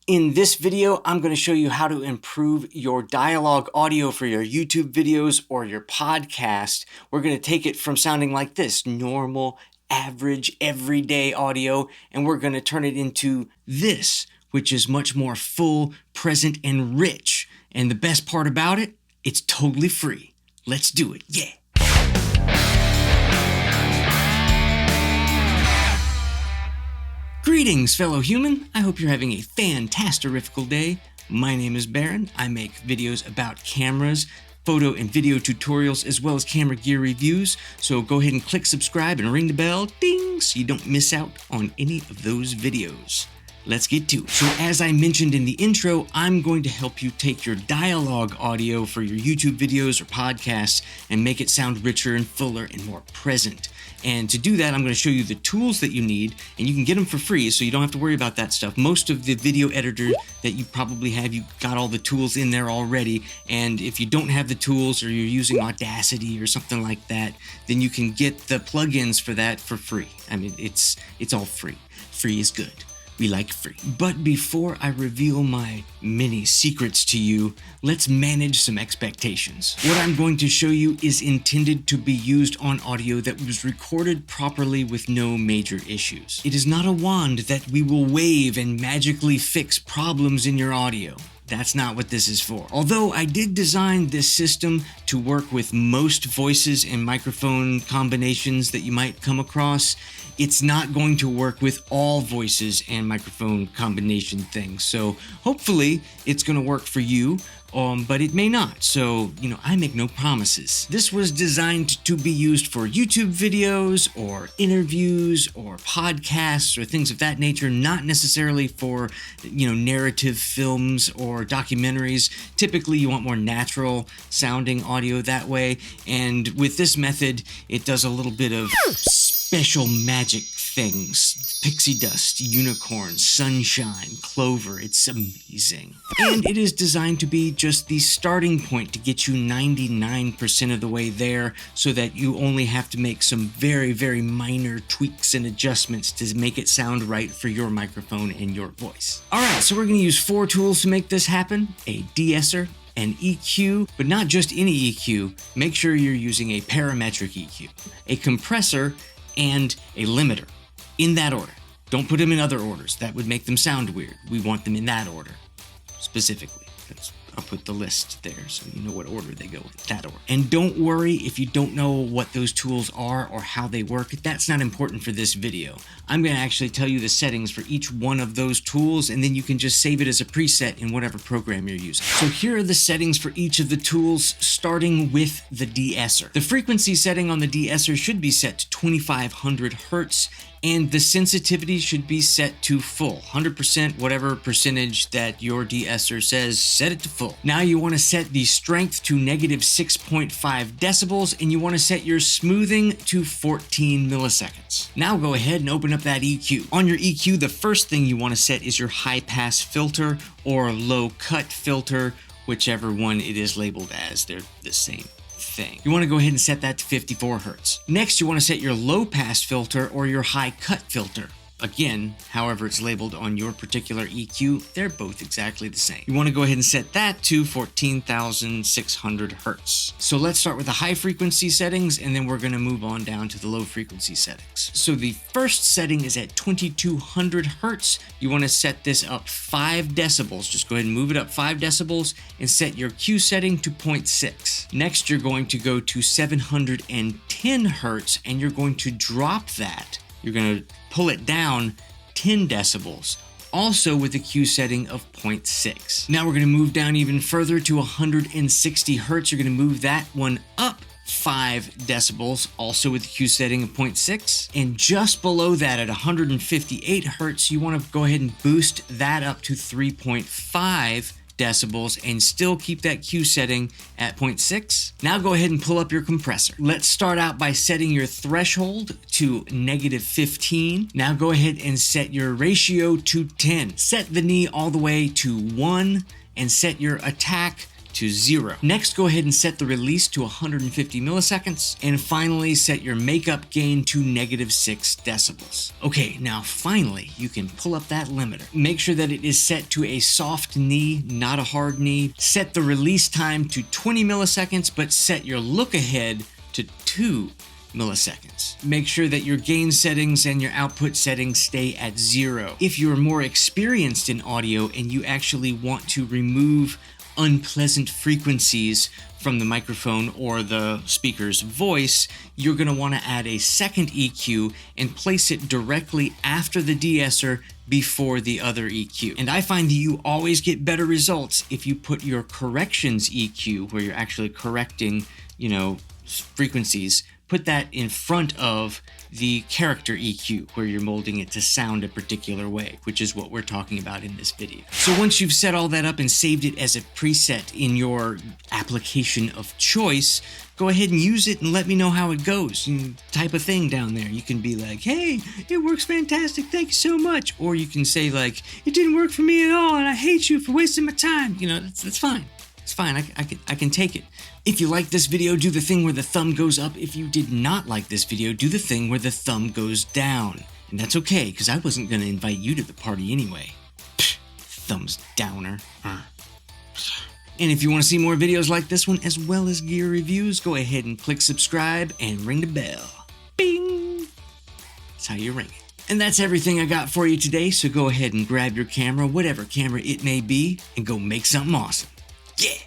In this video, I'm going to show you how to improve your dialogue audio for your YouTube videos or your podcast. We're going to take it from sounding like this, normal, average, everyday audio, and we're going to turn it into this, which is much more full, present, and rich. And the best part about it, it's totally free. Let's do it. Yeah. Greetings, fellow human. I hope you're having a fantastic day. My name is Barron. I make videos about cameras, photo and video tutorials, as well as camera gear reviews. So go ahead and click subscribe and ring the bell, ding, so you don't miss out on any of those videos. Let's get to it. So as I mentioned in the intro, I'm going to help you take your dialogue audio for your YouTube videos or podcasts and make it sound richer and fuller and more present. And to do that, I'm going to show you the tools that you need, and you can get them for free, so you don't have to worry about that stuff. Most of the video editor that you probably have, you got all the tools in there already. And if you don't have the tools or you're using Audacity or something like that, then you can get the plugins for that for free. I mean, it's all free. Free is good. We like free. But before I reveal my many secrets to you, let's manage some expectations. What I'm going to show you is intended to be used on audio that was recorded properly with no major issues. It is not a wand that we will wave and magically fix problems in your audio. That's not what this is for. Although I did design this system to work with most voices and microphone combinations that you might come across, it's not going to work with all voices and microphone combination things. So hopefully it's going to work for you, but it may not. So, I make no promises. This was designed to be used for YouTube videos or interviews or podcasts or things of that nature, not necessarily for, narrative films or documentaries. Typically, you want more natural sounding audio that way. And with this method, it does a little bit of special magic things. Pixie dust, unicorns, sunshine, clover. It's amazing. And it is designed to be just the starting point to get you 99% of the way there, so that you only have to make some very, very minor tweaks and adjustments to make it sound right for your microphone and your voice. All right, so we're going to use 4 tools to make this happen: a de-esser, an EQ, but not just any EQ. Make sure you're using a parametric EQ, a compressor, and a limiter. In that order. Don't put them in other orders. That would make them sound weird. We want them in that order, specifically. I'll put the list there so you know what order they go, that order. And don't worry if you don't know what those tools are or how they work. That's not important for this video. I'm going to actually tell you the settings for each one of those tools, and then you can just save it as a preset in whatever program you're using. So here are the settings for each of the tools, starting with the de-esser. The frequency setting on the de-esser should be set to 2500 Hertz, and the sensitivity should be set to full, 100%, whatever percentage that your de-esser says, set it to full. Now you want to set the strength to negative 6.5 decibels, and you want to set your smoothing to 14 milliseconds. Now go ahead and open up that EQ. On your EQ, the first thing you want to set is your high pass filter or low cut filter, whichever one it is labeled as. They're the same thing. You want to go ahead and set that to 54 Hertz. Next, you want to set your low pass filter or your high cut filter. Again, however it's labeled on your particular EQ, they're both exactly the same. You want to go ahead and set that to 14,600 Hertz. So let's start with the high frequency settings, and then we're going to move on down to the low frequency settings. So the first setting is at 2200 Hertz. You want to set this up 5 decibels. Just go ahead and move it up 5 decibels and set your Q setting to 0.6. Next, you're going to go to 710 Hertz, and you're going to drop that. You're going to pull it down 10 decibels, also with a Q setting of 0.6. Now we're going to move down even further to 160 Hertz. You're going to move that one up 5 decibels, also with a Q setting of 0.6. And just below that at 158 Hertz, you want to go ahead and boost that up to 3.5 decibels and still keep that Q setting at 0.6. Now go ahead and pull up your compressor. Let's start out by setting your threshold to negative 15. Now go ahead and set your ratio to 10. Set the knee all the way to 1 and set your attack to 0. Next, go ahead and set the release to 150 milliseconds. And finally, set your makeup gain to -6 decibels. Okay, now finally, you can pull up that limiter. Make sure that it is set to a soft knee, not a hard knee. Set the release time to 20 milliseconds, but set your look ahead to 2 milliseconds. Make sure that your gain settings and your output settings stay at 0. If you're more experienced in audio and you actually want to remove unpleasant frequencies from the microphone or the speaker's voice, you're going to want to add a second EQ and place it directly after the de-esser before the other EQ. And I find that you always get better results if you put your corrections EQ, where you're actually correcting, frequencies, put that in front of the character EQ, where you're molding it to sound a particular way, which is what we're talking about in this video. So once you've set all that up and saved it as a preset in your application of choice, go ahead and use it and let me know how it goes. You type a thing down there. You can be like, hey, it works fantastic, thank you so much. Or you can say like, it didn't work for me at all and I hate you for wasting my time. That's fine. It's fine, I can take it. If you like this video, do the thing where the thumb goes up. If you did not like this video, do the thing where the thumb goes down. And that's okay, because I wasn't going to invite you to the party anyway. Psh, thumbs downer. And if you want to see more videos like this one, as well as gear reviews, go ahead and click subscribe and ring the bell. Bing! That's how you ring it. And that's everything I got for you today, so go ahead and grab your camera, whatever camera it may be, and go make something awesome. Yeah!